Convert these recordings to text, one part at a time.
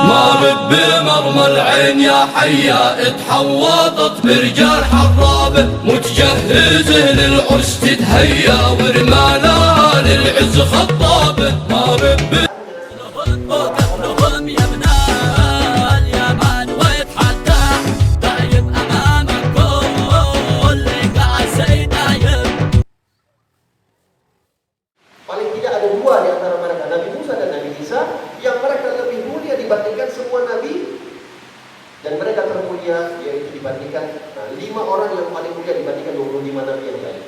مارد بمرمى العين يا حيا اتحوطت برجال حرابه متجهزه للعرس تتهيا ورمالها للعز خطابه مارد بهم يمنى اليمن ويتحدى دايم امامكم اللي قاعد سيدايم. Paling tidak ada dua di antara mereka, Nabi Musa dan Nabi Isa, yang mereka lebih mulia dibandingkan semua nabi, dan mereka termulia yaitu dibandingkan 5 orang yang paling mulia dibandingkan 25 nabi yang lain.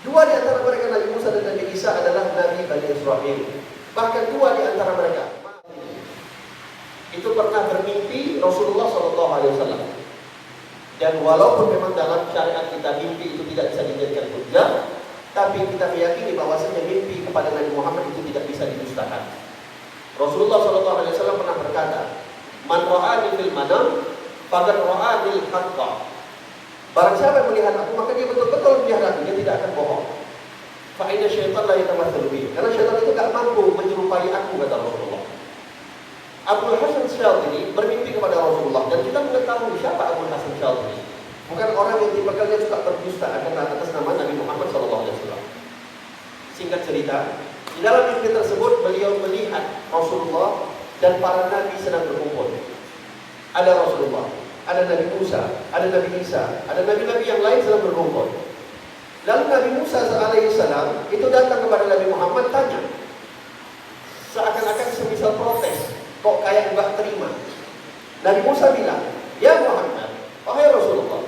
Dua di antara mereka, Nabi Musa dan Nabi Isa, adalah Nabi Bani Israel. Bahkan dua di antara mereka itu pernah bermimpi Rasulullah SAW. Dan walaupun memang dalam syariat kita mimpi itu tidak bisa dijadikan hujjah, tapi kita meyakini bahwasanya mimpi kepada Nabi Muhammad itu tidak bisa didustakan. Rasulullah SAW pernah berkata, "Man ra'ani fil manam, faqad ra'ani al-haqqa." Barang siapa yang melihat aku, maka dia betul-betul melihat aku, dia tidak akan bohong. Fa inna syaitan la yatamatsalu bi. Karena syaitan itu tidak mampu menyerupai aku, kata Rasulullah. Abdul Hasan Syadzili bermimpi kepada Rasulullah, dan kita mengetahui siapa Abdul Hasan Syadzili. Bukan orang yang tipikalnya suka berdusta atas nama Nabi Muhammad SAW. Singkat cerita, di dalam mimpi tersebut beliau melihat Rasulullah dan para nabi sedang berkumpul. Ada Rasulullah, ada Nabi Musa, ada Nabi Isa, ada nabi-nabi yang lain sedang berkumpul. Lalu Nabi Musa alaihissalam itu datang kepada Nabi Muhammad, tanya, seakan-akan semisal protes, kok kayak enggak terima. Nabi Musa bilang, "Ya Muhammad, wahai Rasulullah,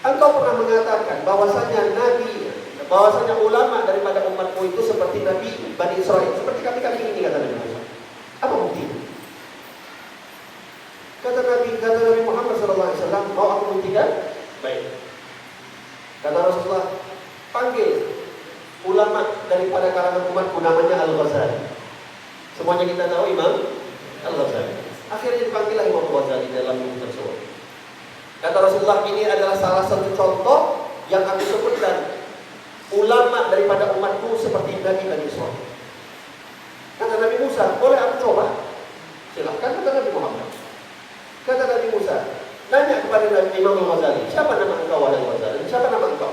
engkau pernah mengatakan bahwasanya ulama daripada umatmu itu seperti Nabi Bani Israel, seperti kami ini," kata Nabi Musa. Apa bukti? Kata Nabi Muhammad SAW, "Mau aku buktikan?" Baik. Kata Rasulullah, "Panggil ulama daripada kalangan umatku, namanya Al-Ghazali." Semuanya kita tahu Imam Al-Ghazali. Akhirnya dipanggillah Imam Al-Ghazali dalam buku tersebut. Kata Rasulullah, ini adalah salah satu contoh yang aku sebutkan ulama daripada umatku seperti Nabi Bani Israel. Kata Nabi Musa, boleh aku coba? Silahkan, kata Nabi Muhammad. Kata Nabi Musa, nanya kepada Nabi Imam Al-Ghazali, siapa nama engkau wahai Al-Ghazali? Siapa nama engkau?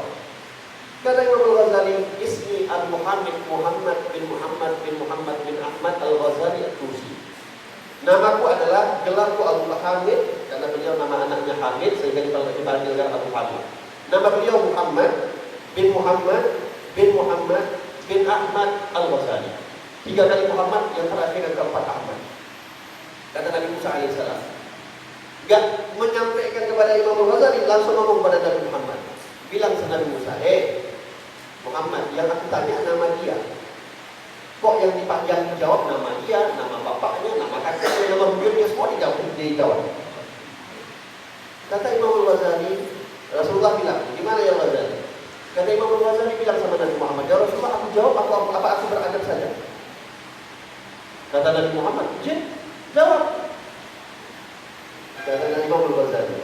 Kata Imam Al-Ghazali, ismi Al-Muhammad Muhammad bin Muhammad bin Muhammad bin Ahmad Al-Ghazali At-Tusi. Namaku adalah, gelarku Abu Hamid, karena beliau nama anaknya Hamid, sehingga dipanggil gelar Abu Hamid. Nama beliau Muhammad bin Muhammad bin Muhammad bin Ahmad Al-Ghazali. 3 kali Muhammad, yang terakhir yang keempat Ahmad. Kata Nabi Musa alaihissalam, gak menyampaikan kepada Imam Al-Ghazali, langsung ngomong kepada Nabi Muhammad. Bilang ke Nabi Musa, Muhammad, yang aku tanya nama dia. Kok yang dijawab nama dia, nama bapaknya, nama kakaknya, nama buyutnya, semua dijawab. Kata Imam Al-Ghazali, Rasulullah bilang, gimana ya Al-Ghazali? Kata Imam Al-Ghazali bilang sama Nabi Muhammad, ya Rasulullah, aku jawab apa aku beradab saja? Kata Nabi Muhammad, jawab. Kata Nabi Imam Al-Ghazali,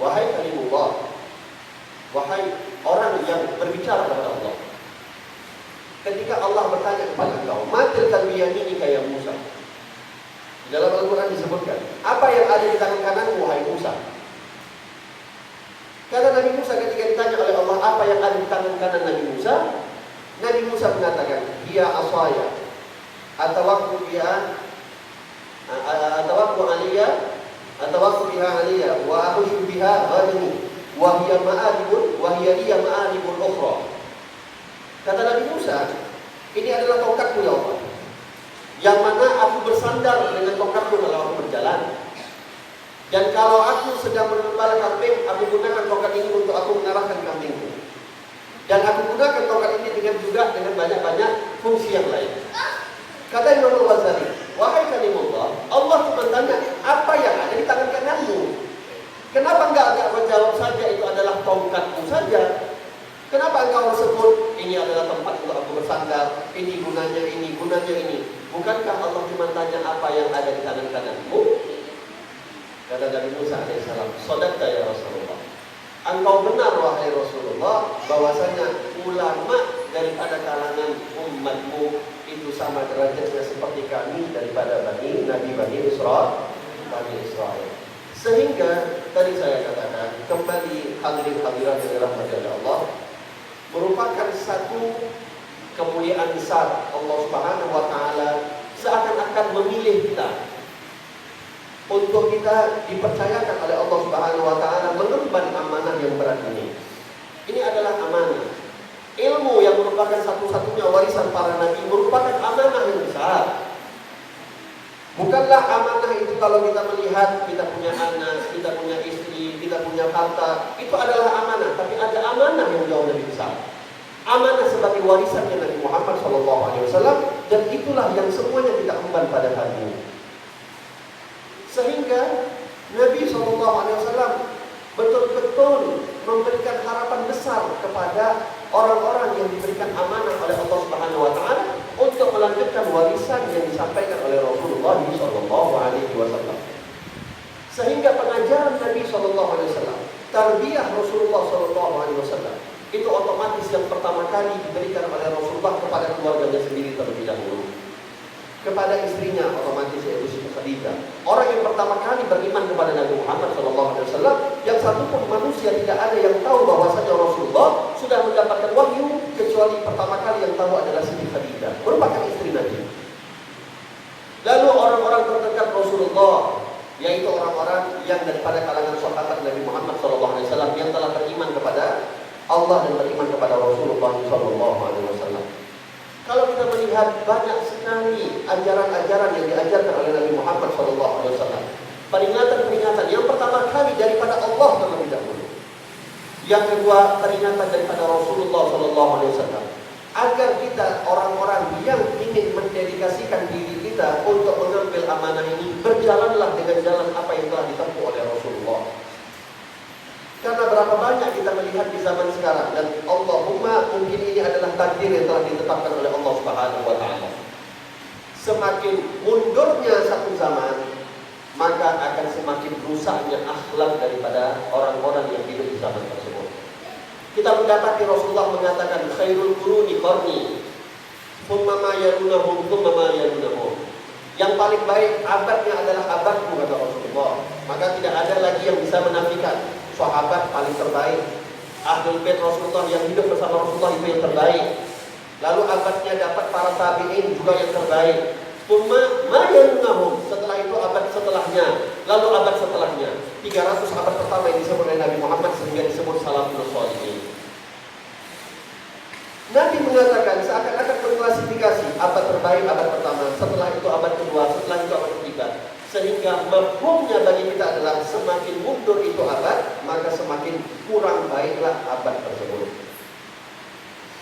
wahai kalimullah, wahai orang yang berbicara kepada Allah, ketika Allah bertanya kepada engkau, matil kalbiyani kaya Musa. Di dalam Al-Quran disebutkan, apa yang ada di tangan kananmu wahai Musa? Kata Nabi Musa ketika ditanya oleh Allah apa yang ada di tangan kanan Nabi Musa, Nabi Musa mengatakan, dia asaya, atawakku biha aliyah, wa ahushu biha ghadini, wa hiya ma'adibun ukhra. Kata Nabi Musa, ini adalah tongkatku ya Allah, yang mana aku bersandar dengan tongkatku kalau aku berjalan. Dan kalau aku sedang menggembala kambing, aku gunakan tongkat ini untuk aku mengarahkan kambingku. Dan aku gunakan tongkat ini dengan banyak-banyak fungsi yang lain. Kata Imam Al-Ghazali, wahai kalimullah, Allah cuma tanya apa yang ada di tangan kananmu. Kenapa enggak menjawab saja itu adalah tongkatmu saja? Kenapa engkau sebut ini adalah tempat untuk aku bersandar, ini gunanya ini, gunanya ini? Bukankah Allah cuma tanya apa yang ada di tangan kananmu? Kata Nabi Musa alaihissalam, shadaqta ya Rasulullah. Engkau benar wahai Rasulullah, bahwasanya ulama daripada kalangan umatmu itu sama derajatnya seperti kami daripada Bani Nabi Bani Israel. Sehingga tadi saya katakan, kembali hadirin hadirat yang dirahmati oleh Allah, merupakan satu kemuliaan besar Allah Subhanahu wa taala seakan-akan memilih kita untuk kita dipercayakan oleh Allah Subhanahu wa taala mengemban amanah yang berat ini. Ini adalah amanah. Ilmu yang merupakan satu-satunya warisan para nabi merupakan amanah yang besar. Bukanlah amanah itu kalau kita melihat kita punya anak, kita punya istri, kita punya harta, itu adalah amanah. Tapi ada amanah yang jauh lebih besar. Amanah sebagai warisannya Nabi Muhammad SAW, dan itulah yang semuanya kita emban pada hari ini. Sehingga Nabi SAW betul-betul memberikan harapan besar kepada orang-orang yang diberikan amanah oleh Allah Subhanahu wa taala untuk melanjutkan warisan yang disampaikan oleh Rasulullah SAW. Sehingga pengajaran Nabi SAW, tarbiyah Rasulullah SAW, itu otomatis yang pertama kali diberikan oleh Rasulullah kepada keluarganya sendiri terlebih dahulu. Kepada istrinya otomatis yaitu Siti Khadijah. Orang yang pertama kali beriman kepada Nabi Muhammad SAW, yang satupun manusia tidak ada yang tahu bahwasanya Rasulullah sudah mendapatkan wahyu kecuali pertama kali yang tahu adalah Siti Khadijah, merupakan istri Nabi. Lalu orang-orang terdekat Rasulullah, yaitu orang-orang yang daripada kalangan sahabat Nabi Muhammad SAW yang telah beriman kepada Allah dan beriman kepada Rasulullah SAW. Kalau kita melihat banyak sekali ajaran-ajaran yang diajarkan oleh Nabi Muhammad SAW, peringatan-peringatan yang pertama kali daripada Allah terlebih dahulu, yang kedua peringatan daripada Rasulullah SAW, agar kita orang-orang yang ingin mendedikasikan diri kita untuk mengambil amanah ini, berjalanlah dengan jalan apa yang telah ditempuh oleh Rasulullah. Karena berapa banyak kita melihat di zaman sekarang, dan Allahumma mungkin ini adalah takdir yang telah ditetapkan oleh Allah Subhanahu wa taala. Semakin mundurnya satu zaman, maka akan semakin rusaknya akhlak daripada orang-orang yang hidup di zaman tersebut. Kita mendapati Rasulullah mengatakan khairul quruni qarni, thumma ma yalunahum, thumma ma yalunahum. Yang paling baik abadnya adalah abadku, kata Rasulullah. Maka tidak ada lagi yang bisa menafikan sahabat paling terbaik. Ahlul Bait Rasulullah yang hidup bersama Rasulullah itu yang terbaik. Lalu abadnya dapat para tabi'in juga yang terbaik. Thumma ma yalunahum, setelah itu abad setelahnya, lalu abad setelahnya. 300 abad pertama yang disebut oleh Nabi Muhammad sehingga disebut salafus shalihin. Nabi mengatakan seakan-akan mengklasifikasi abad terbaik abad pertama, setelah itu abad kedua, setelah itu abad ketiga. Sehingga mafhumnya bagi kita adalah semakin mundur itu abad, maka semakin kurang baiklah abad tersebut.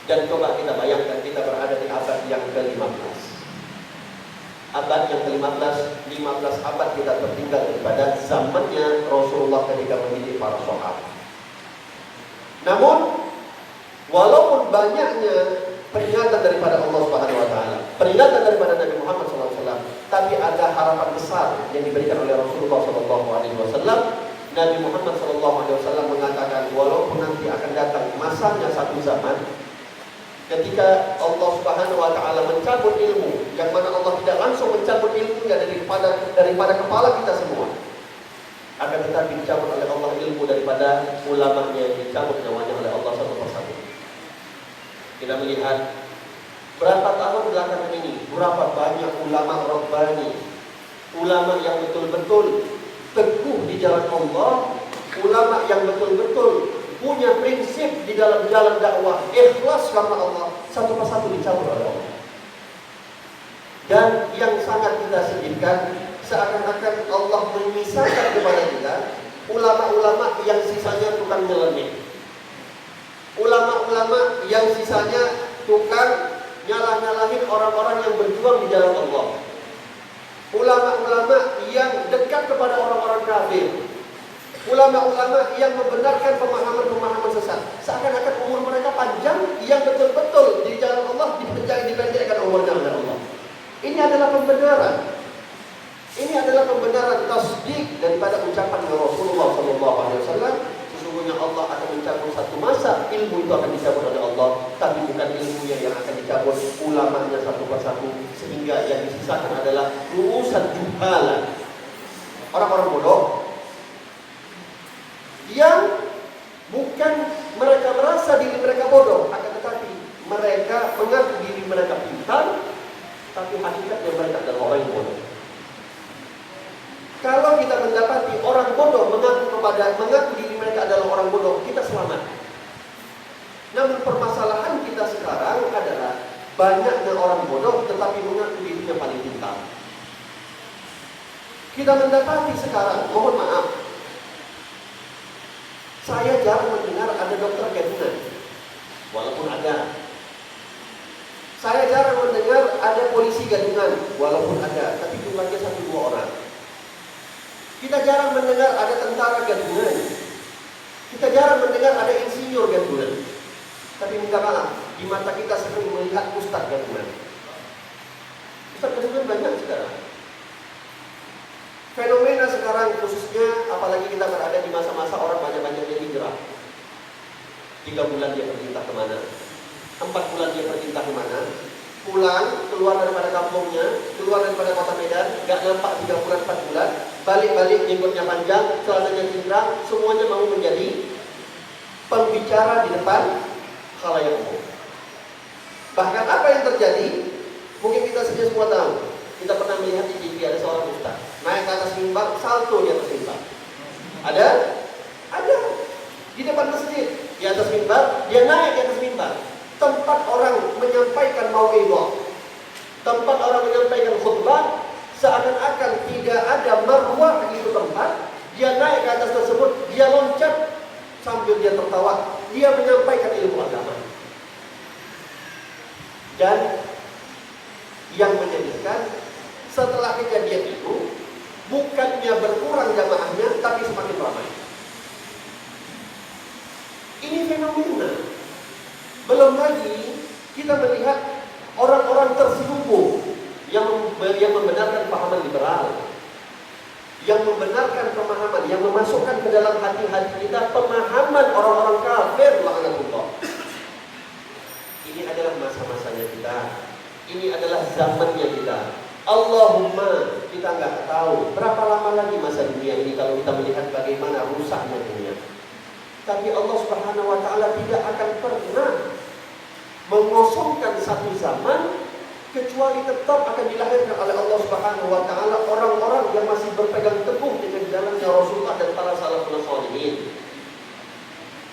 Dan coba kita bayangkan kita berada di abad yang ke-15. Abad yang ke-15, 15 abad kita tertinggal daripada zamannya Rasulullah ketika mendidik para sahabat. Namun walaupun banyaknya peringatan daripada Allah Subhanahu wa taala, peringatan daripada Nabi Muhammad SAW, tapi ada harapan besar yang diberikan oleh Rasulullah SAW. Nabi Muhammad SAW mengatakan, walaupun nanti akan datang masanya satu zaman ketika Allah Subhanahu wa taala mencabut ilmu, yang mana Allah tidak langsung mencabut ilmunya daripada kepala kita semua, akan tetapi dicabut oleh Allah ilmu daripada ulamanya, dicabut nyawanya oleh Allah satu persatu. Kita melihat berapa tahun belakangan ini, berapa banyak ulama rabbani, ulama yang betul-betul teguh di jalan Allah, ulama yang betul-betul punya prinsip di dalam jalan dakwah, ikhlas karena Allah, satu persatu dicabut oleh Allah. Dan yang sangat kita sedihkan, seakan-akan Allah memisahkan kepada kita ulama-ulama yang sisanya tukang nyeleneh, ulama-ulama yang sisanya tukang nyalah-nyalahin orang-orang yang berjuang di jalan Allah, ulama-ulama yang dekat kepada orang-orang kafir, ulama-ulama yang membenarkan pemahaman-pemahaman sesat. Seakan-akan umur mereka panjang, yang betul-betul di jalan Allah dipendekkan umurnya oleh Allah. Ini adalah pembenaran. Ini adalah pembenaran tasdik daripada ucapan Rasulullah SAW. Sesungguhnya Allah akan mencabut satu masa, ilmu itu akan dicabut oleh Allah, tapi bukan ilmunya yang akan dicabut, ulamanya satu persatu, sehingga yang disisakan adalah ru'usan juhala. Orang-orang bodoh yang bukan mereka merasa diri mereka bodoh, akan tetapi mereka mengaku diri mereka pintar, tapi hakikatnya mereka adalah orang yang bodoh. Kalau kita mendapati orang bodoh mengaku diri mereka adalah orang bodoh, kita selamat. Namun permasalahan kita sekarang adalah banyaknya orang bodoh tetapi mengaku dirinya paling pintar. Kita mendapati sekarang, mohon maaf, saya jarang mendengar ada dokter gadungan, walaupun ada. Saya jarang mendengar ada polisi gadungan, walaupun ada, tapi jumlahnya 1-2 orang. Kita jarang mendengar ada tentara gadungan. Kita jarang mendengar ada insinyur gadungan. Tapi minta maaf, di mata kita sering melihat ustaz gadungan. Ustaz gadungan banyak sekarang. Fenomena sekarang khususnya, apalagi kita berada di masa-masa orang banyak-banyaknya hijrah. 3 bulan dia berpindah kemana, 4 bulan dia berpindah kemana, pulang, keluar daripada kampungnya, keluar daripada kota Medan, gak nampak 3 bulan, 4 bulan, balik-balik jenggotnya panjang, celananya cingkrang, semuanya mau menjadi pembicara di depan khalayak umum. Bahkan apa yang terjadi, mungkin kita saja semua tahu. Kita pernah melihat di TV ada seorang ustaz naik ke atas mimbar, salto di atas mimbar. Ada? Ada. Di depan masjid, di atas mimbar, dia naik di atas mimbar. Tempat orang menyampaikan mau'izah, tempat orang menyampaikan khutbah, seakan-akan tidak ada marwah di itu tempat. Dia naik ke atas tersebut, dia loncat sambil dia tertawa. Dia menyampaikan ilmu agama. Dan yang menyedihkan, setelah kejadian itu, bukannya berkurang jamaahnya, tapi semakin ramai. Ini fenomena. Belum lagi kita melihat orang-orang terselubung yang membenarkan pahaman liberal, yang membenarkan pemahaman, yang memasukkan ke dalam hati-hati kita pemahaman orang-orang kafir, laknatullah. Ini adalah masa-masanya kita. Ini adalah zamannya kita. Allahumma, kita nggak tahu berapa lama lagi masa dunia ini kalau kita melihat bagaimana rusaknya dunia. Tapi Allah Subhanahu wa Ta'ala tidak akan pernah mengosongkan satu zaman, kecuali tetap akan dilahirkan oleh Allah Subhanahu wa Ta'ala orang-orang yang masih berpegang teguh dengan jalannya Rasulullah dan para salafus shalihin.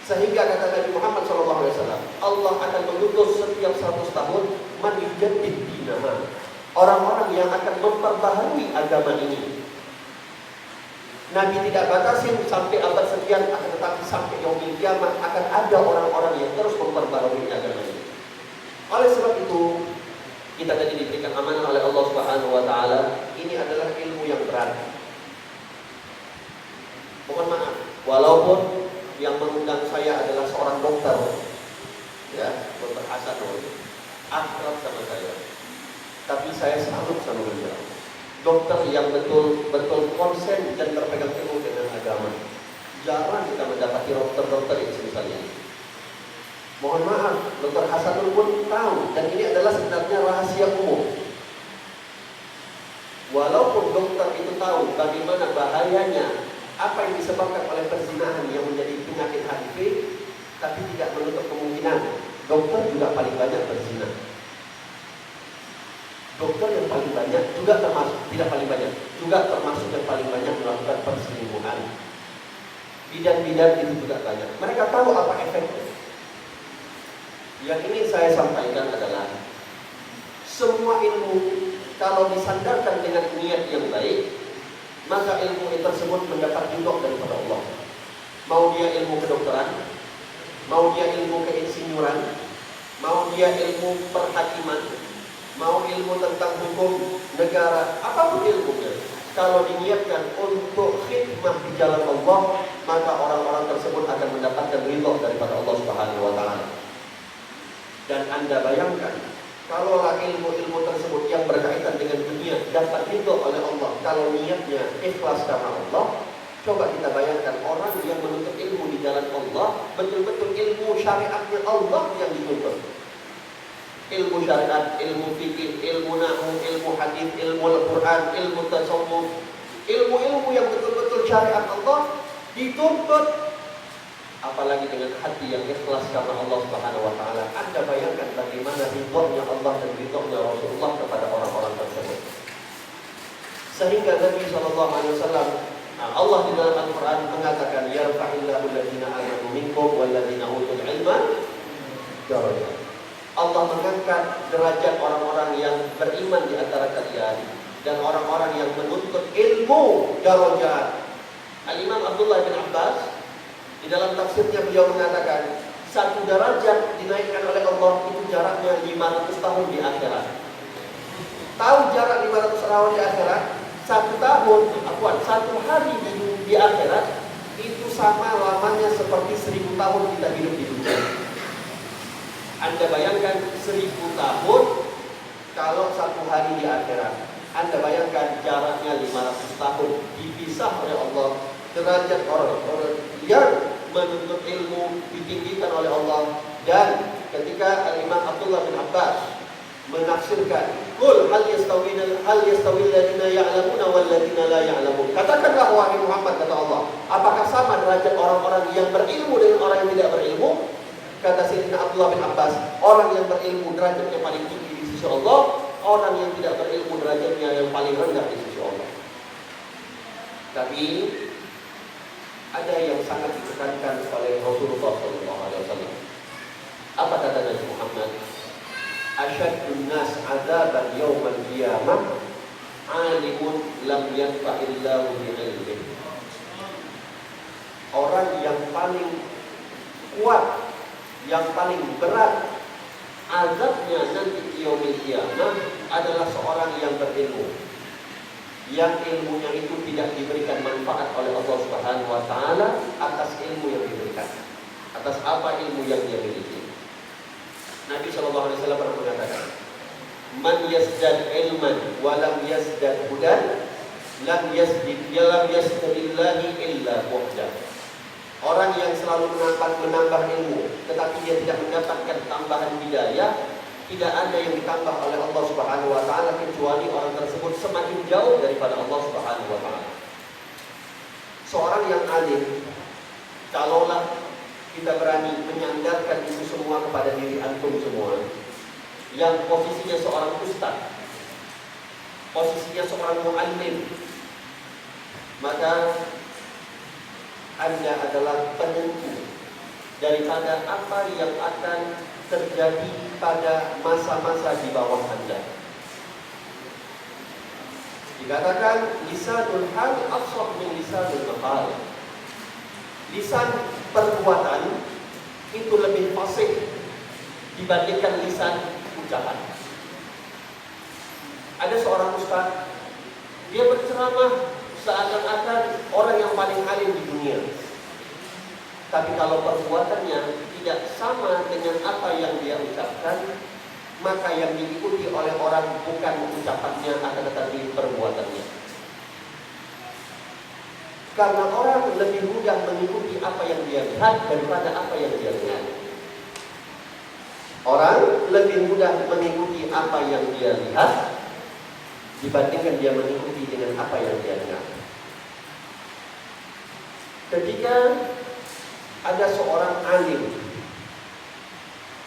Sehingga kata Nabi Muhammad SAW, Allah akan mengutus setiap 100 tahun man yujaddid dinah, orang-orang yang akan memperbaharui agama ini. Nabi tidak batasin sampai abad sekian, akan tetapi sampai yaumil kiamah akan ada orang-orang yang terus memperbaharui agama ini. Oleh sebab itu, kita tadi diberikan amanah oleh Allah Subhanahu wa Ta'ala. Ini adalah ilmu yang berat. Mohon maaf, walaupun yang mengundang saya adalah seorang dokter, ya, Dr. Hasanul, akrab sama saya. Tapi saya salut sama beliau. Dokter yang betul-betul konsen dan berpegang teguh dengan agama. Jarang kita mendapati dokter-dokter yang semisal ini. Mohon maaf, Dr. Hasanul pun tahu, dan ini adalah sebenarnya rahasia umum. Walaupun dokter itu tahu bagaimana bahayanya apa yang disebabkan oleh perzinahan yang menjadi penyakit HIV, tapi tidak menutup kemungkinan dokter juga paling banyak berzina. Dokter yang paling banyak juga termasuk, tidak paling banyak, juga termasuk yang paling banyak melakukan perselingkuhan. Bidan-bidan itu juga banyak. Mereka tahu apa efeknya. Yang ingin saya sampaikan adalah semua ilmu kalau disandarkan dengan niat yang baik, maka ilmu tersebut mendapat ridho daripada Allah. Mau dia ilmu kedokteran, mau dia ilmu keinsinyuran, mau dia ilmu perhakiman, mau ilmu tentang hukum negara, apapun ilmunya, kalau diniatkan untuk khidmah di jalan Allah, maka orang-orang tersebut akan mendapatkan ridho daripada Allah Subhanahu wa Ta'ala. Dan Anda bayangkan, kalau ilmu-ilmu tersebut yang berkaitan dengan dunia dapat ridho oleh Allah, kalau niatnya ikhlas karena Allah, coba kita bayangkan orang yang menuntut ilmu di jalan Allah, betul-betul ilmu syariatnya Allah yang dituntut. ilmu syariat, ilmu fikih, ilmu nahwu, ilmu hadis, ilmu Al-Quran, ilmu tasawuf, ilmu-ilmu yang betul-betul syariat Allah dituntut, apalagi dengan hati yang ikhlas karena Allah Subhanahu wa taala. Anda bayangkan bagaimana ridhonya Allah dan ridhonya Rasulullah kepada orang-orang tersebut. Sehingga Nabi SAW, Allah di dalam Al-Quran mengatakan, yarfa'illahu alladziina aamanu minkum walladziina utul ilma darajat. Allah mengangkat derajat orang-orang yang beriman di antara kalian dan orang-orang yang menuntut ilmu darajat. Al-Imam Abdullah bin Abbas di dalam tafsirnya beliau mengatakan, satu derajat dinaikkan oleh Allah itu jaraknya 500 tahun di akhirat. Tahu jarak 500 tahun di akhirat? Satu hari di akhirat itu sama lamanya seperti 1000 tahun kita hidup di dunia. Anda bayangkan 1000 tahun kalau satu hari di akhirat. Anda bayangkan jaraknya 500 tahun dipisah oleh Allah. Derajat orang-orang yang menuntut ilmu ditinggikan oleh Allah. Dan ketika Al-Imam Abdullah bin Abbas menafsirkan, "Qul hal yastawil alladziina ya'lamuna wal ladziina la ya'lamun." Katakanlah wahai Muhammad, kata Allah, apakah sama derajat orang-orang yang berilmu dengan orang yang tidak berilmu? Kata Sayyidina Abdullah bin Abbas, orang yang berilmu derajatnya paling tinggi di sisi Allah, orang yang tidak berilmu derajatnya yang paling rendah di sisi Allah. Tapi ada yang sangat ditekankan oleh Rasulullah SAW. Apa kata Nabi Muhammad? Asyaddun nas adzaban yaumal qiyamah alimun lam yanfa'illahu bi'ilmih. Orang yang paling kuat, yang paling berat azabnya nanti yaumil qiyamah adalah seorang yang berilmu, yang ilmunya itu tidak diberikan manfaat oleh Allah Subhanahu wa taala atas ilmu yang diberikan, atas apa ilmu yang dia miliki. Nabi SAW pernah mengatakan, man yazdad ilman wa lam yazdad hudan lam yazdadillahi illa buhdan. Orang yang selalu menambah ilmu tetapi dia tidak mendapatkan tambahan hidayah, tidak ada yang ditambah oleh Allah Subhanahu wa taala kecuali orang tersebut semakin jauh daripada Allah Subhanahu wa taala. Seorang yang alim, kalaulah kita berani menyandarkan itu semua kepada diri antum semua, yang posisinya seorang ustaz, posisinya seorang muallim, maka Anda adalah penentu daripada apa yang akan terjadi pada masa-masa di bawah Anda. Dikatakan lisanul hal afsah min lisanul maqal. Lisan perbuatan itu lebih fasih dibandingkan lisan ucapan. Ada seorang ustaz, dia berceramah seakan-akan orang yang paling alim di dunia. Tapi kalau perbuatannya tidak sama dengan apa yang dia ucapkan, maka yang diikuti oleh orang bukan ucapannya akan tetapi perbuatannya. Karena orang lebih mudah mengikuti apa yang dia lihat daripada apa yang dia dengar. Orang lebih mudah mengikuti apa yang dia lihat dibandingkan dia mengikuti dengan apa yang dia dengar. Ketika ada seorang alim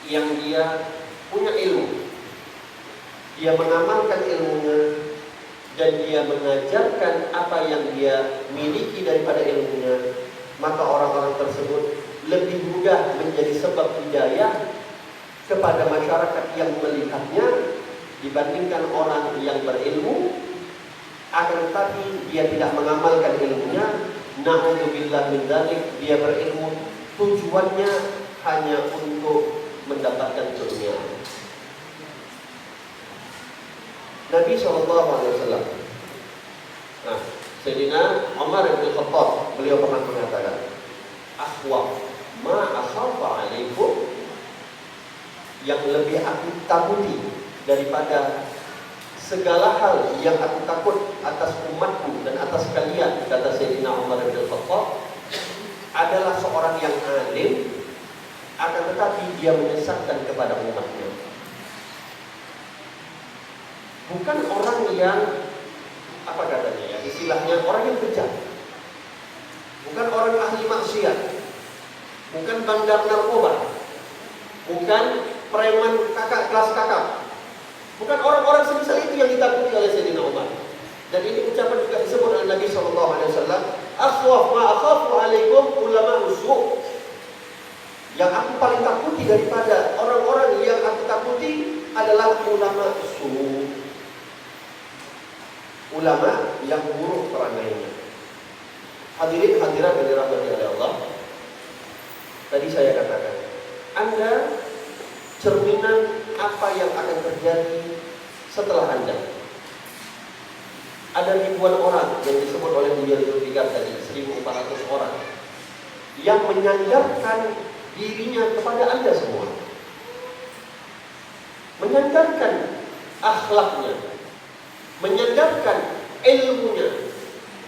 yang dia punya ilmu, dia mengamalkan ilmunya dan dia mengajarkan apa yang dia miliki daripada ilmunya, maka orang-orang tersebut lebih mudah menjadi sebab hidayah kepada masyarakat yang melihatnya dibandingkan orang yang berilmu akan tetapi dia tidak mengamalkan ilmunya. Na'udzubillah min dzalik, dia berilmu tujuannya hanya untuk mendapatkan dunia. Nabi SAW, Sayyidina Umar bin Khattab, beliau pernah mengatakan, akhwa ma akhafa alaikum, yang lebih aku takuti daripada segala hal yang aku takut atas umatku dan atas kalian, kata Sayyidina Umar bin Khattab, adalah seorang yang alim akan tetapi dia menyesatkan kepada umatnya. bukan orang yang apa katanya ya, istilahnya orang yang kejam, bukan orang ahli maksiat, bukan bandar narkoba, bukan preman kelas kakap, bukan orang-orang semisal itu yang ditakuti oleh Sayyidina Umar. Dan ini ucapan juga disebut oleh Nabi SAW, akhwaf ma akhafu alaikum ulama usu'. Yang aku paling takuti daripada orang-orang yang aku takuti adalah ulama usu', ulama yang buruk perangainya. Hadirin hadirat yang dirahmati oleh Allah, tadi saya katakan, Anda cerminan apa yang akan terjadi setelah Anda. Ada ribuan orang yang disebut oleh beliau Zulfikar tadi, 1.400 orang yang menyandarkan dirinya kepada Anda semua, menyandarkan akhlaknya, menyandarkan ilmunya,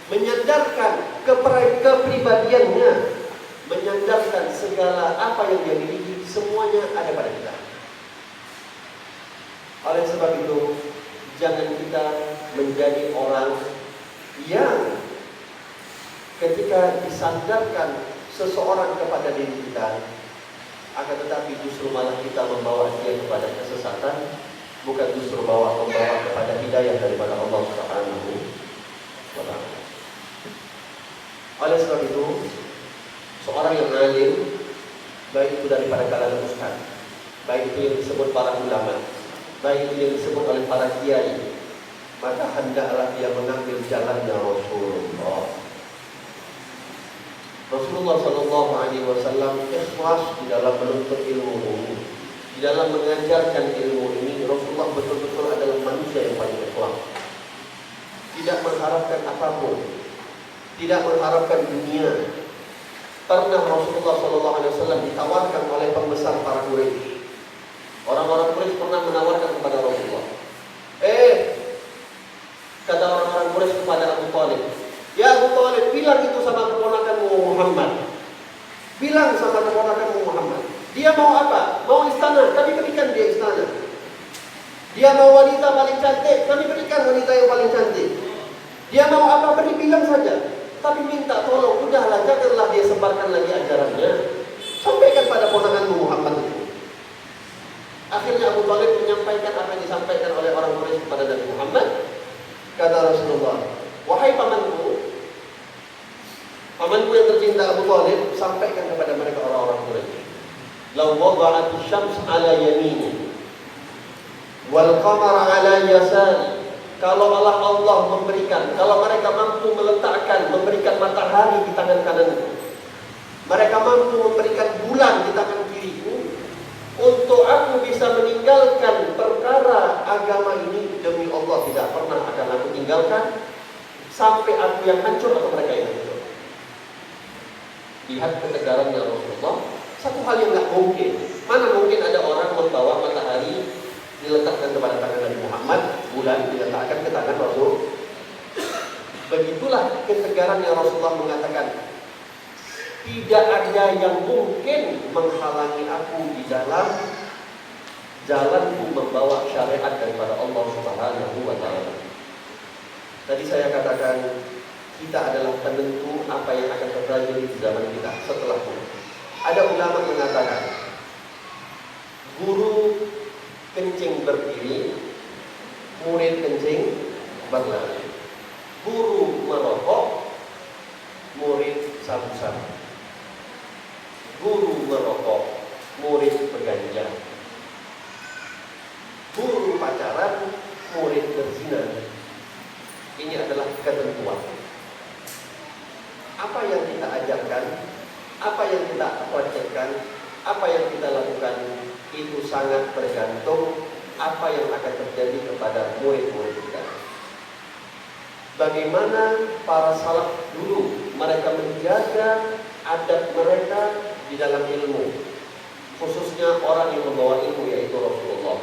menyandarkan kepribadiannya, menyandarkan segala apa yang dia miliki, semuanya ada pada kita. Oleh sebab itu, jangan kita menjadi orang yang ketika disandarkan seseorang kepada diri kita, akan tetapi justru malah kita membawa dia kepada kesesatan, bukan justru membawa kepada hidayah daripada Allah Subhanahu wa Ta'ala. Oleh sebab itu, seorang yang alim, baik itu daripada kalangan ustaz, baik itu yang disebut para ulama, baik itu yang disebut oleh para kiai, maka hendaklah dia mengambil jalannya Rasulullah. Rasulullah SAW ikhlas di dalam menuntut ilmu ini, di dalam mengajarkan ilmu ini. Rasulullah betul-betul adalah manusia yang paling ikhlas, tidak mengharapkan apapun, tidak mengharapkan dunia. Pernah Rasulullah SAW ditawarkan oleh pembesar para Quraisy. Orang-orang Quraisy pernah menawarkan kepada Rasulullah. Kata orang-orang Quraisy kepada Abu Thalib, ya Abu Thalib, bilang itu sama keponakanmu Muhammad. Bilang sama keponakanmu Muhammad. Dia mau apa? Mau istana, kami berikan dia istana. Dia mau wanita paling cantik, kami berikan wanita yang paling cantik. Dia mau apa? Beri, bilang saja. Tapi minta tolong, udahlah, janganlah dia sebarkan lagi ajarannya. Sampaikan pada ponakanmu Muhammad itu. Akhirnya Abu Thalib menyampaikan apa yang disampaikan oleh orang Quraisy kepada Nabi Muhammad. Kata Rasulullah, wahai pamanku yang tercinta Abu Thalib, sampaikan kepada mereka orang-orang Quraisy, law wada'at asy-syams 'ala yamini wal qamara 'ala yasari. Kalau Allah memberikan, kalau mereka mampu meletakkan, memberikan matahari di tangan kananku, mereka mampu memberikan bulan di tangan kiriku, untuk aku bisa meninggalkan perkara agama ini, demi Allah tidak pernah akan aku tinggalkan sampai aku yang hancur atau mereka yang hancur. Lihat ketegarannya Rasulullah. Satu hal yang tidak mungkin. Mana mungkin ada orang membawa matahari diletakkan kepada tangan Nabi Muhammad, bulan diletakkan ke tangan Rasul. Begitulah ketegaran yang Rasulullah mengatakan, tidak ada yang mungkin menghalangi aku di dalam jalanku membawa syariat daripada Allah Subhanahu wa Ta'ala. Tadi saya katakan, kita adalah penentu apa yang akan terjadi di zaman kita setelahnya. Ada ulama mengatakan, guru kencing berdiri, murid kencing berlari. Guru merokok, murid sabu-sabu. Guru merokok, murid berganja. Guru pacaran, murid berzina. Ini adalah ketentuan. Apa yang kita ajarkan, apa yang kita praktekkan, apa yang kita lakukan, itu sangat bergantung apa yang akan terjadi kepada murid-murid kita. Bagaimana para salaf dulu mereka menjaga adab mereka di dalam ilmu, khususnya orang yang membawa ilmu yaitu Rasulullah.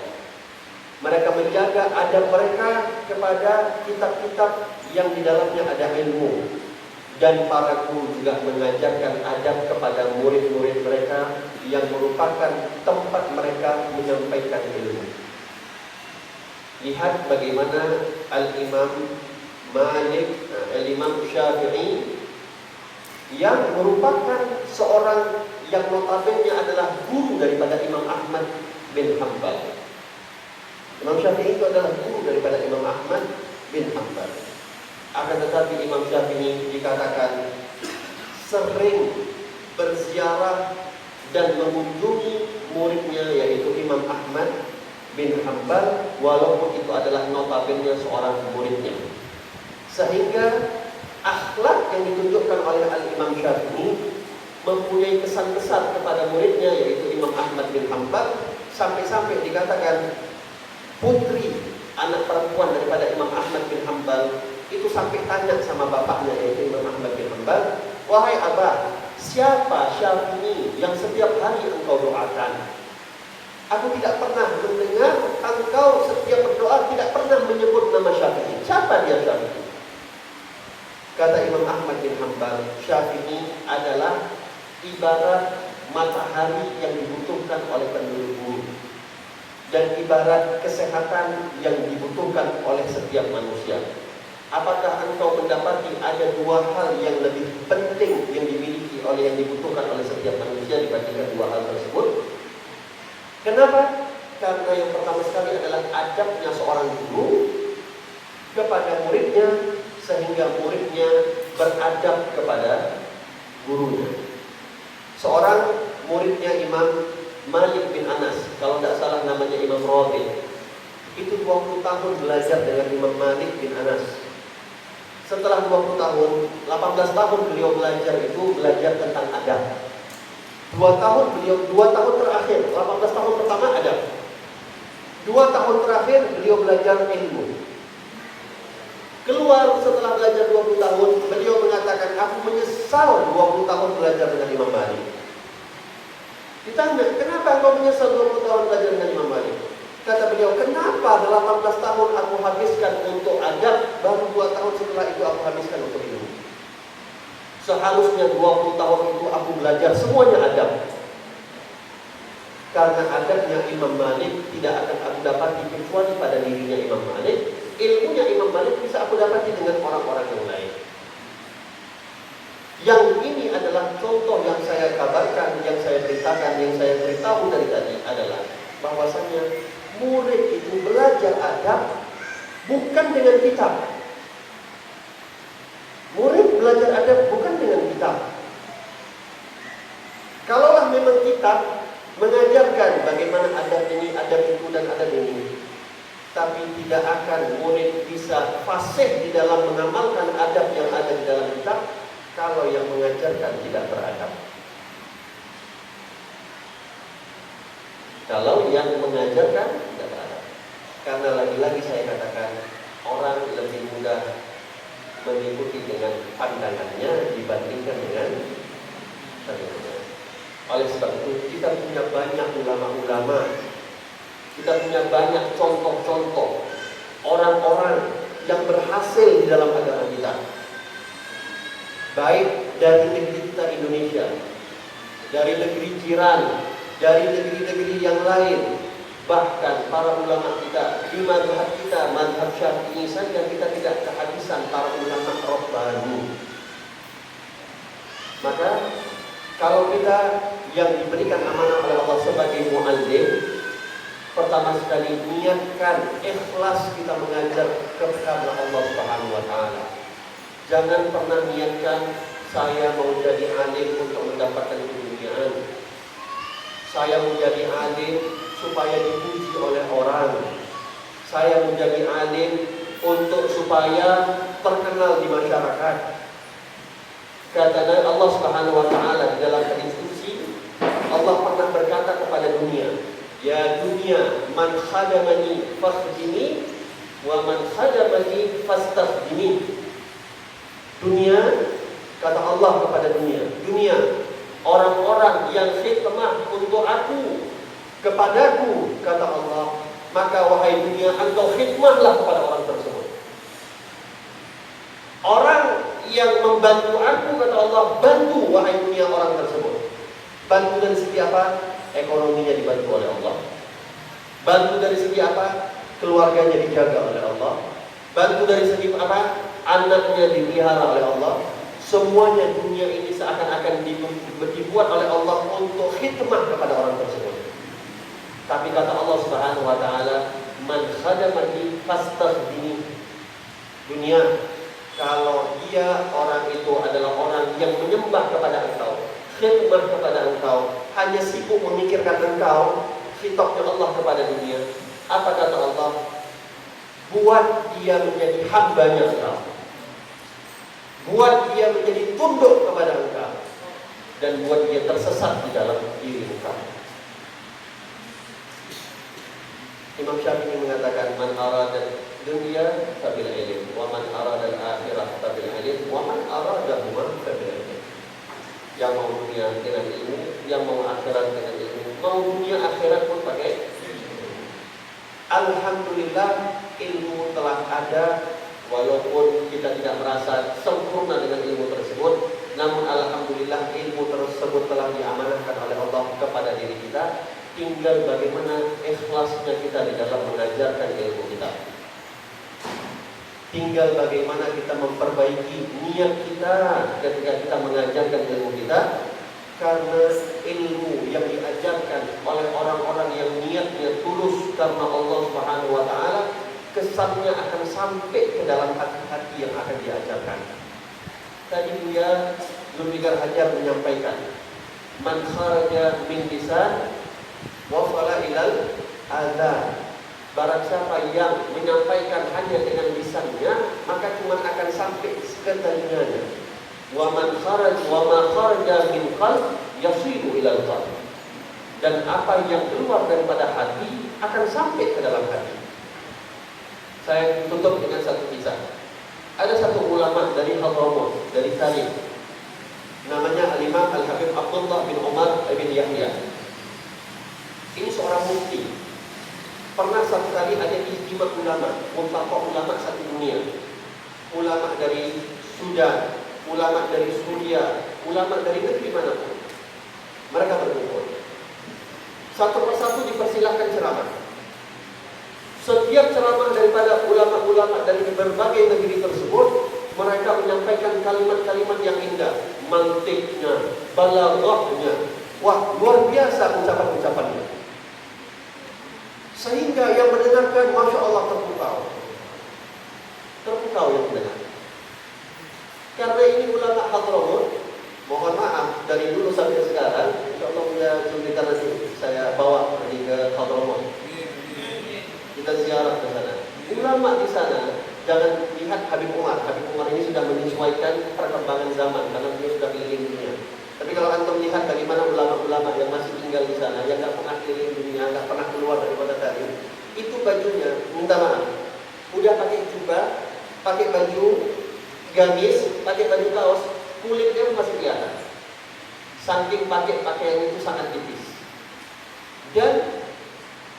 Mereka menjaga adab mereka kepada kitab-kitab yang di dalamnya ada ilmu. Dan para guru juga mengajarkan adab kepada murid-murid mereka yang merupakan tempat mereka menyampaikan ilmu. Lihat bagaimana Al-Imam Malik, Al-Imam Syafi'i yang merupakan seorang yang notabene adalah guru daripada Imam Ahmad bin Hanbal. Imam Syafi'i itu adalah guru daripada Imam Ahmad bin Hanbal. Akan tetapi Imam Syafi'i dikatakan sering berziarah dan mengunjungi muridnya yaitu Imam Ahmad bin Hanbal, walaupun itu adalah notabene seorang muridnya. Sehingga akhlak yang ditunjukkan oleh Al-Imam Syafi'i mempunyai kesan besar kepada muridnya yaitu Imam Ahmad bin Hanbal, sampai-sampai dikatakan putri anak perempuan daripada Imam Ahmad bin Hanbal itu sampai tanya sama bapaknya yaitu Imam Ahmad bin Hanbal, "Wahai Abah, siapa Syafi'i yang setiap hari engkau doakan? Aku tidak pernah mendengar engkau setiap berdoa tidak pernah menyebut nama Syafi'i. Siapa dia Syafi'i?" Kata Imam Ahmad bin Hanbal, Syafi'i adalah ibarat matahari yang dibutuhkan oleh penduduk bumi dan ibarat kesehatan yang dibutuhkan oleh setiap manusia. Apakah engkau mendapati ada dua hal yang lebih penting yang dimiliki oleh yang dibutuhkan oleh setiap manusia dibandingkan dua hal tersebut? Kenapa? Karena yang pertama sekali adalah adabnya seorang guru kepada muridnya, sehingga muridnya beradab kepada gurunya. Seorang muridnya Imam Malik bin Anas, kalau tidak salah namanya Imam Rabi, itu 20 tahun belajar dengan Imam Malik bin Anas. Setelah 20 tahun, 18 tahun beliau belajar tentang adab. 2 tahun terakhir, 18 tahun pertama adab. 2 tahun terakhir beliau belajar ilmu. Keluar setelah belajar 20 tahun, beliau mengatakan, "Aku menyesal 20 tahun belajar dengan Imam Malik." Ditanya, "Kenapa engkau menyesal 20 tahun belajar dengan Imam Malik?" Kata beliau, "Kenapa 18 tahun aku habiskan untuk adab, baru 2 tahun setelah itu aku habiskan untuk ilmu? Seharusnya 20 tahun itu aku belajar semuanya adab. Karena adabnya Imam Malik tidak akan aku dapati kecuali pada dirinya Imam Malik. Ilmunya Imam Malik bisa aku dapati dengan orang-orang yang lain." Yang ini adalah contoh yang saya kabarkan, yang saya beritakan, yang saya beritahu dari tadi adalah bahwasanya murid itu belajar adab bukan dengan kitab. Murid belajar adab bukan dengan kitab. Kalaulah memang kitab mengajarkan bagaimana adab ini, adab itu, dan adab ini, tapi tidak akan murid bisa fasih di dalam mengamalkan adab yang ada di dalam kitab kalau yang mengajarkan tidak beradab. Kalau yang mengajarkan tidak beradab. Karena lagi-lagi saya katakan, orang lebih mudah mengikuti dengan pandangannya dibandingkan dengan telinga. Oleh sebab itu kita punya banyak ulama-ulama, kita punya banyak contoh-contoh orang-orang yang berhasil di dalam agama kita, baik dari negeri kita Indonesia, dari negeri jiran, dari negeri-negeri yang lain. Bahkan para ulama kita di mazhab kita, mazhab Syafi'i saja, kita tidak kehabisan para ulama Rabbani. Maka kalau kita yang diberikan amanah oleh Allah sebagai mu'allim, pertama sekali niatkan ikhlas kita mengajar kepada Allah Subhanahu wa taala. Jangan pernah niatkan saya mau jadi alim untuk mendapatkan keduniaan. Saya mau jadi alim supaya dipuji oleh orang. Saya mau jadi alim untuk supaya terkenal di masyarakat. Kata Allah Subhanahu wa taala di dalam hadis qudsi, Allah pernah berkata kepada dunia, "Ya dunia, man khadamani fakhdini wa man khadamani fastakhdini." Dunia, kata Allah kepada dunia, "Dunia, orang-orang yang khidmah untuk aku, kepadaku," kata Allah, "maka wahai dunia, engkau khidmahlah kepada orang tersebut." Orang yang membantu aku, kata Allah, bantu wahai dunia orang tersebut. Bantu dari segi apa? Ekonominya dibantu oleh Allah. Bantu dari segi apa? keluarganya dijaga oleh Allah, bantu dari segi apa? Anaknya dipelihara oleh Allah. Semuanya dunia ini seakan-akan dibuat oleh Allah untuk khidmah kepada orang tersebut. Tapi kata Allah Subhanahu wa taala, "Man khadamani fastakhdini." Dunia, kalau dia orang itu adalah orang yang menyembah kepada engkau, khidmah kepada engkau, hanya sibuk memikirkan engkau, khitabnya Allah kepada dunia. Apa kata Allah? Buat dia menjadi hambanya engkau. Buat dia menjadi tunduk kepada engkau. Dan buat dia tersesat di dalam diri engkau. Imam Syafi'i mengatakan, "Man arada dunya fabil ilm, wa man arada al-akhirah fabil ilm, wa man aradahuma fabil ilm." Yang mau dunia dengan ilmu, yang mau akhirat dengan ilmu. Mau dunia akhirat pun pakai ilmu. Alhamdulillah ilmu telah ada, walaupun kita tidak merasa sempurna dengan ilmu tersebut, namun alhamdulillah ilmu tersebut telah diamanahkan oleh Allah kepada diri kita. Tinggal bagaimana ikhlasnya kita di dalam mengajarkan ilmu kita. Tinggal bagaimana kita memperbaiki niat kita ketika kita mengajarkan ilmu kita. Karena ilmu yang diajarkan oleh orang-orang yang niatnya tulus karena Allah Subhanahu wa taala, kesannya akan sampai ke dalam hati-hati yang akan diajarkan. Tadi Buya Zulfikar Hajar menyampaikan, "Man kharaja min lisan wafala ilal adhan." Barang siapa yang menyampaikan hanya dengan lisannya, maka cuma akan sampai ke telinganya. Wa man kharaja min qalb yasiru ilal qalb. Dan apa yang keluar daripada hati akan sampai ke dalam hati. Saya tutup dengan satu kisah. Ada satu ulama dari Hadramaut, dari Salim. Namanya Al-Imam Al-Habib Abdullah bin Umar bin Yahya. Ini seorang mufti. Pernah satu kali ada ijtima ulama, multaqa ulama satu dunia. Ulama dari Sudan, ulama dari Suriah, ulama dari negeri manapun. Mereka berkumpul. Satu persatu dipersilahkan ceramah. Setiap ceramah daripada ulama-ulama dari berbagai negeri tersebut, mereka menyampaikan kalimat-kalimat yang indah, mantiknya, balaghahnya. Wah, luar biasa ucapan-ucapannya. Sehingga yang mendengarkan, Masya Allah, terpukau. Terpukau yang mendengar. Karena ini ulama Hadramaut, mohon maaf, dari dulu sampai sekarang, insya Allah ya Zulfikar nanti saya bawa pergi ke Hadramaut. Kita ziarah ke sana. Ulama di sana, jangan lihat Habib Umar. Habib Umar ini sudah menyesuaikan perkembangan zaman karena dia sudah keliling dunia. Tapi kalau antum lihat bagaimana ulama-ulama yang masih tinggal di sana, yang nggak pernah keliling dunia, nggak pernah keluar dari kota Salim, itu bajunya, minta maaf, udah pakai jubah, pakai baju gamis, pakai baju kaos, kulitnya masih kelihatan. Saking pakai pakaian itu sangat tipis. Dan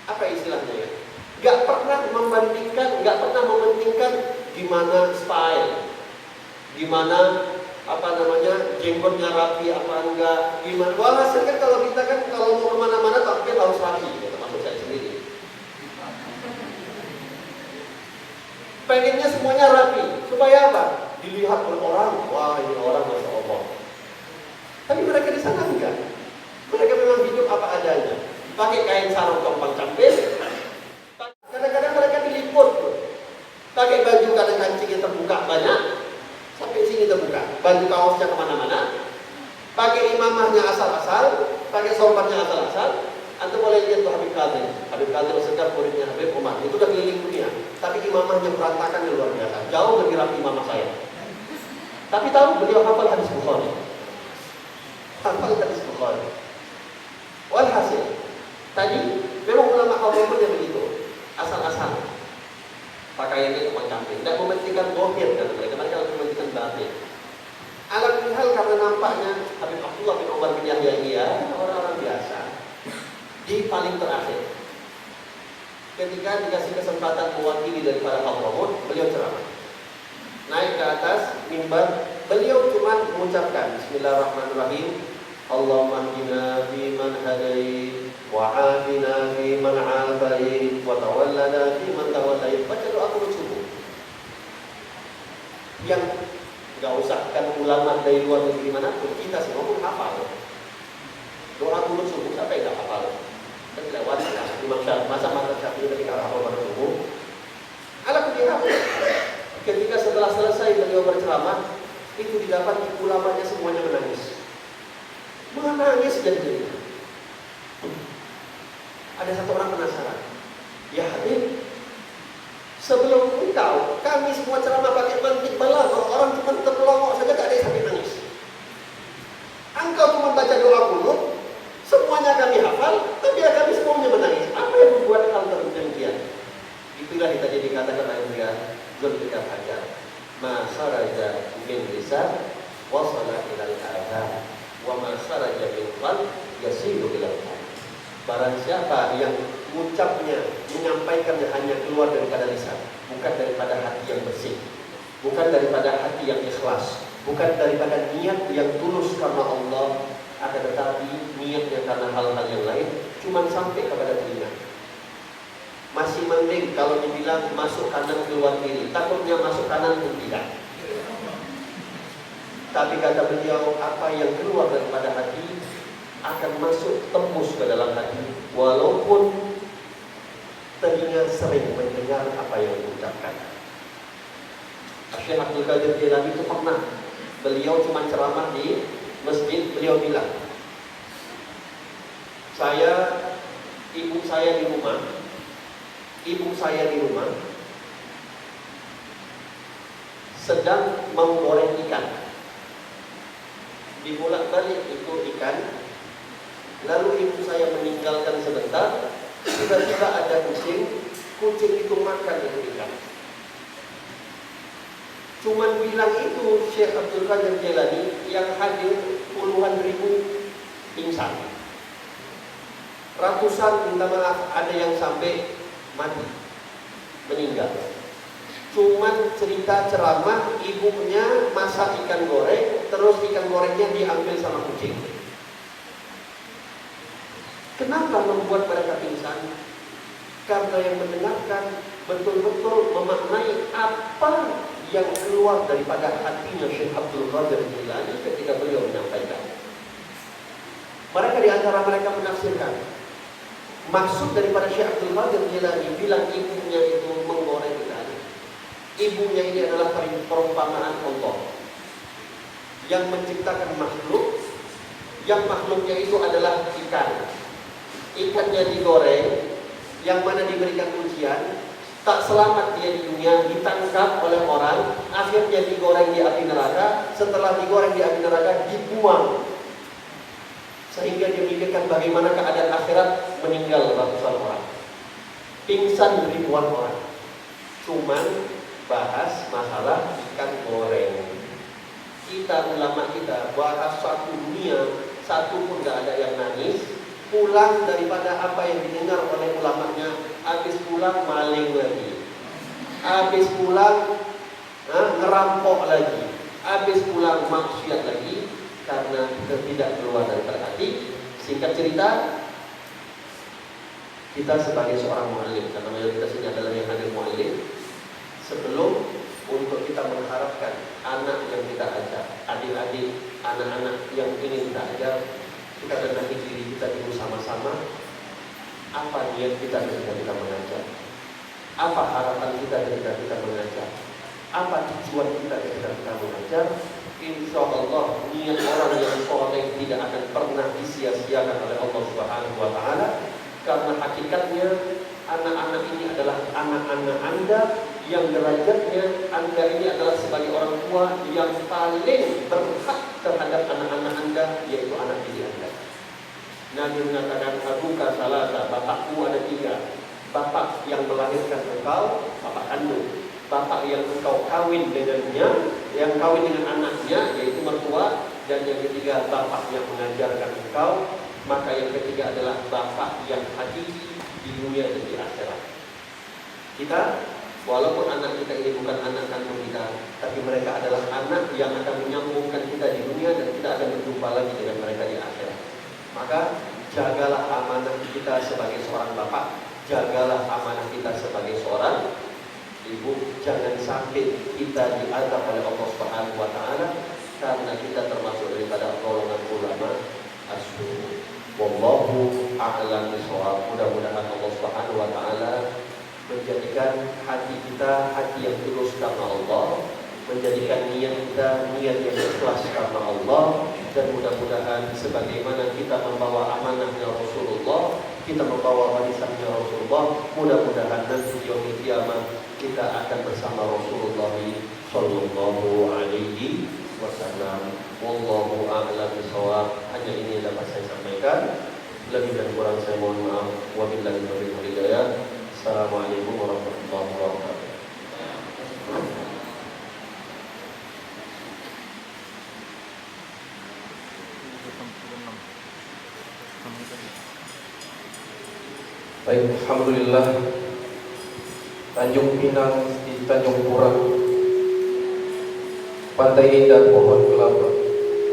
apa istilahnya ya? Gak pernah mementingkan gimana style, gimana jenggotnya rapi apa enggak, gimana. Walhasil kan kalau kita kan kalau mau kemana-mana tampil harus rapi, gitu, maksud saya sendiri. Pengennya semuanya rapi, supaya apa? Dilihat oleh orang, wah ini orang Masya Allah. Tapi mereka di sana enggak. Mereka memang hidup apa adanya. Pakai kain sarung compang campil. Kadang-kadang mereka diliput. Pakai baju kadang kancingnya terbuka banyak, sampai sini terbuka. Baju kaosnya kemana-mana. Pakai imamahnya asal-asal, pakai sorbannya asal-asal. Antum boleh lihat tuh Habib Qadir. Habib Qadir sedang muridnya Habib Umar. Itu udah keliling dunia. Tapi imamahnya berantakan luar biasa. Jauh lebih rapi imamah saya. Tapi tahu beliau hafal hadis Bukhari. Hafal hadis Bukhari. Walhasil, tadi memang ulama Hadramaut begitu. Asal-asal. Pakaiannya cuma camping. Tidak mementingkan bohir kan mereka. Mereka harus mementingkan batin. Alhamdulillah karena nampaknya Habib Abdullah bin Umar bin Yahya ini ya orang-orang biasa. Di paling terakhir, ketika dikasih kesempatan mewakili daripada Hadramaut, beliau ceramah. Naik ke atas mimbar, beliau cuma mengucapkan Bismillahirrahmanirrahim. Allahumma hdina fi man hadait wa'afina fi man 'afait, wa tawallana fi man tawallait. Baca doa kunut subuh. Yang nggak usah kan ulama dari luar negeri manapun, kita semua pun hafal. Doa kunut subuh siapa yang nggak hafal? Kan lewat Imam Syafi'i, masa Syafi'i ketika hafal pada subuh. Ala kulli hal, ketika setelah selesai beliau berceramah, itu didapati ulamanya semuanya menangis. Menangis jadi. Ada satu orang penasaran. Ya Habib, sebelum engkau, kami semua ceramah pakai mantik balagh, orang cuma terpelongok saja, tak ada yang sampai nangis. Engkau cuma baca doa kunut, semuanya kami hafal, tapi ya kami semuanya menangis. Apa yang membuat hal demikian? Itulah yang tadi dikatakan oleh Zulfikar Hajar. Ma kharaja min lisan wasala ilal adhan, wa ma kharaja min qalb yasilu ilal qalb. Barang siapa yang ucapnya, menyampaikannya hanya keluar daripada lisan, bukan daripada hati yang bersih, bukan daripada hati yang ikhlas, bukan daripada niat yang tulus karena Allah, akan tetapi niatnya karena hal-hal yang lain, cuma sampai kepada telinga. Masih mending kalau dibilang masuk kanan keluar kiri, takutnya masuk kanan pun tidak. Tapi kata beliau, apa yang keluar daripada hati akan masuk tembus ke dalam hati, walaupun telinga sering mendengar apa yang diucapkan. Syekh Abdul Qadir Jilani itu pernah, beliau cuma ceramah di masjid, beliau bilang, ibu saya di rumah sedang menggoreng ikan. Dibolak-balik itu ikan. Lalu ibu saya meninggalkan sebentar, tiba-tiba ada kucing itu makan itu ikan. Cuman bilang itu Syekh Abdul Qadir Jilani, yang hadir puluhan ribu pingsan. Ratusan minta maaf, ada yang sampai mati, meninggal. Cuman cerita ceramah, ibunya masak ikan goreng, terus ikan gorengnya diambil sama kucing. Kenapa membuat mereka pingsan? Karena yang mendengarkan betul-betul memaknai apa yang keluar daripada hatinya Syekh Abdul Qadir Jilani ketika beliau menyampaikan. Mereka di antara mereka menafsirkan maksud daripada Syekh Abdul Qadir Jilani bilang ibunya itu menggoreng ikan. Ibunya ini adalah perumpamaan Allah yang menciptakan makhluk, yang makhluknya itu adalah ikan. Ikannya digoreng, yang mana diberikan ujian, tak selamat dia di dunia, ditangkap oleh orang, akhirnya digoreng di api neraka. Setelah digoreng di api neraka, dibuang, sehingga dia memikirkan bagaimana keadaan akhirat, meninggal ratusan orang, pingsan ribuan orang. Cuman bahas masalah ikan goreng. Kita ulama kita bahas satu dunia, satu pun gak ada yang nangis. Pulang daripada apa yang didengar oleh ulamanya, habis pulang maling lagi, habis pulang ngerampok lagi, habis pulang maksiat lagi, karena tidak keluar dari hati. Singkat cerita, kita sebagai seorang muallim, karena mayoritas ini adalah yang hadir muallim, sebelum untuk kita mengharapkan anak yang kita ajar, adik-adik, anak-anak yang ingin kita ajar, kita benahi diri kita dulu sama-sama. Apa niat kita ketika kita mengajar? Apa harapan kita ketika kita mengajar? Apa tujuan kita ketika kita mengajar? Insya Allah niat orang yang soleh tidak akan pernah disia-siakan oleh Allah Subhanahu Wa Taala. Karena hakikatnya anak-anak ini adalah anak-anak Anda, yang derajatnya Anda ini adalah sebagai orang tua yang paling berhak terhadap anak-anak Anda, yaitu anak didik Anda. Nabi mengatakan, abuka salasa, bapakmu ada 3. Bapak yang melahirkan engkau, bapak kandung. Bapak yang engkau kawin dengannya, yang kawin dengan anaknya, yaitu mertua. Dan yang ketiga, bapak yang mengajarkan engkau. Maka yang ketiga adalah bapak yang hakiki di dunia dan di akhirat. Kita, walaupun anak kita ini bukan anak kandung kita, tapi mereka adalah anak yang akan menyambungkan kita di dunia, dan kita akan berjumpa lagi dengan mereka di akhirat. Maka jagalah amanah kita sebagai seorang bapak, jagalah amanah kita sebagai seorang ibu. Jangan sampai kita diazab oleh Allah Subhanahu wa taala karena kita termasuk daripada golongan ulama as-su. Wallahu a'lam bishawab. Mudah-mudahan Allah Subhanahu wa taala menjadikan hati kita hati yang tulus karena Allah, menjadikan niat kita niat yang ikhlas karena Allah, dan mudah-mudahan sebagaimana kita membawa amanahnya Rasulullah, kita membawa warisannya Rasulullah, mudah-mudahan nanti di yaumil qiyamah kita akan bersama Rasulullah sallallahu alaihi wasallam. Wallahu a'lam bishawab. Hanya ini yang dapat saya sampaikan. Lebih dan kurang saya mohon maaf. Wabillahi taufiq wal hidayah. Assalamualaikum warahmatullahi wabarakatuh. Baik, alhamdulillah. Tanjung Pinang di Tanjung Purang, pantai indah pohon kelapa,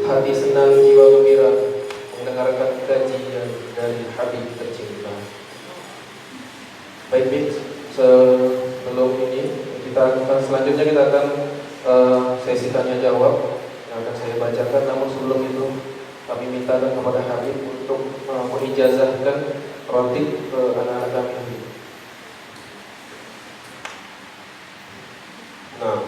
hati senang jiwa gembira mendengarkan kajian dari Habib tercinta. Baik, Bik, sebelum ini selanjutnya kita akan sesi tanya jawab yang akan saya bacakan. Namun sebelum itu kami mintakan kepada Habib untuk mengijazahkan rotib ke anak-anak kami. Nah,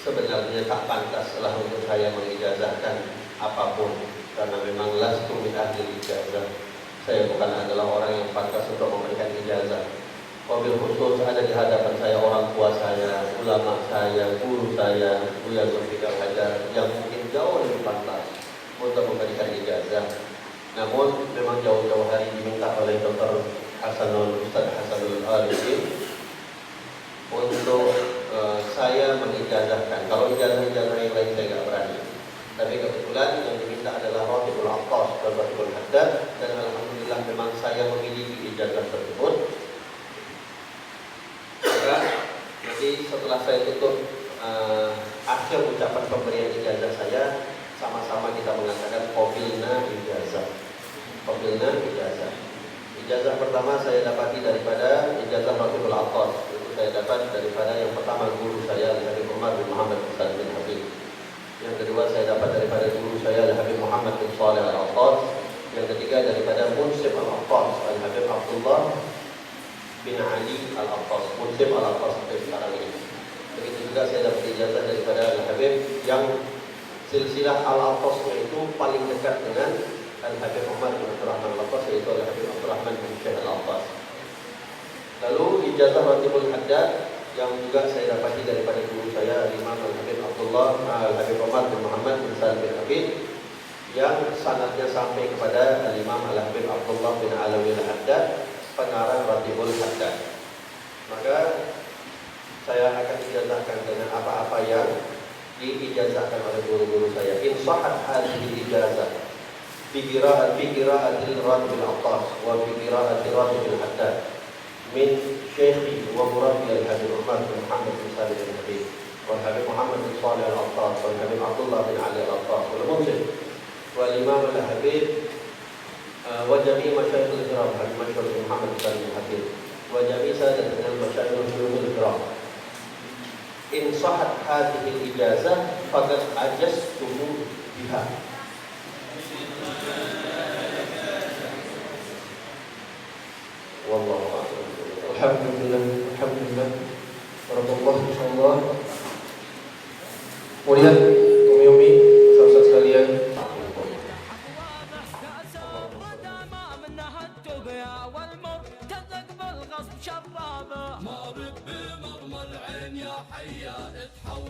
sebenarnya tak pantaslah untuk saya mengijazahkan apapun, karena memang lastu min ahli ijazah. Saya bukan adalah orang yang pantas untuk memberikan ijazah. Wabil khusus ada di hadapan saya orang tua saya, ulama saya, guru saya, Buya Zulfikar Hajar, yang mungkin jauh lebih pantas untuk memberikan ijazah. Namun memang jauh-jauh hari diminta oleh Dr. Ustaz Hasanul Arifin untuk saya mengijazahkan. Kalau ijazah-ijazah yang lain saya tidak berani. Tapi kebetulan yang diminta adalah Rotibul Aqtas dan Rotibul Haddad, dan alhamdulillah memang saya memiliki ijazah tersebut. Maka nanti setelah saya tutup akhir ucapan pemberian ijazah saya, sama-sama kita mengatakan qabilna ijazah. Qabilna ijazah. Ijazah pertama saya dapati daripada ijazah Rotibul Aqtas. Itu saya dapat daripada yang pertama guru saya Habib Umar bin Muhammad bin Habib. Yang kedua saya dapat daripada guru saya Habib Muhammad bin Saleh Al-Aqtas. Yang ketiga daripada Munsif Al-Aqtas Habib Abdullah bin Ali Al-Aqtas. Munsif Al-Aqtas sampai sekarang ini. Begitu juga saya dapat ijazah daripada Habib yang silsilah Al-Aqtasnya itu paling dekat dengan Al-Habib Umar bin Abdurrahman Al-Aqtas, yaitu Al-Habib Abdurrahman bin Syekh Al-Aqtas. Lalu ijazah Rotibul Haddad yang juga saya dapati daripada guru saya Imam Al-Habib Abdullah Al-Habib Umar bin Muhammad bin Salim bin Habib, yang sanadnya sampai kepada Al-Imam Al-Habib Abdullah bin Alawi Al-Haddad, pengarang Rotibul Haddad. Maka saya akan ijazahkan dengan apa-apa yang diijazahkan oleh guru-guru saya. In sahhat hadhihi ijazah fi qira'atil Rotibul Aqtas wa fi qira'atil Rotibul Haddad min Syekhi wa Murabbi Al-Habib Umar bin Muhammad bin Salim bin Habib wal Habib Muhammad bin Saleh Al-Aqtas wal Habib Abdullah bin Ali Al-Aqtas wal Munsif wal Imam Al-Habib wa jami' masyayikh al-kiram Habib Masyhur bin Muhammad bin Salim bin Habib wa jami' sadat al-masyayikh al-kiram. In sahhat hadhihi al-ijazah faqad ajaztuhu biha. Wallahu a'lam. Alhamdulillah, alhamdulillah. Barakallah, insyaallah. Kemudian Umi-umi, sahabat sekalian, ما بمرمى العين يا حيا اتحول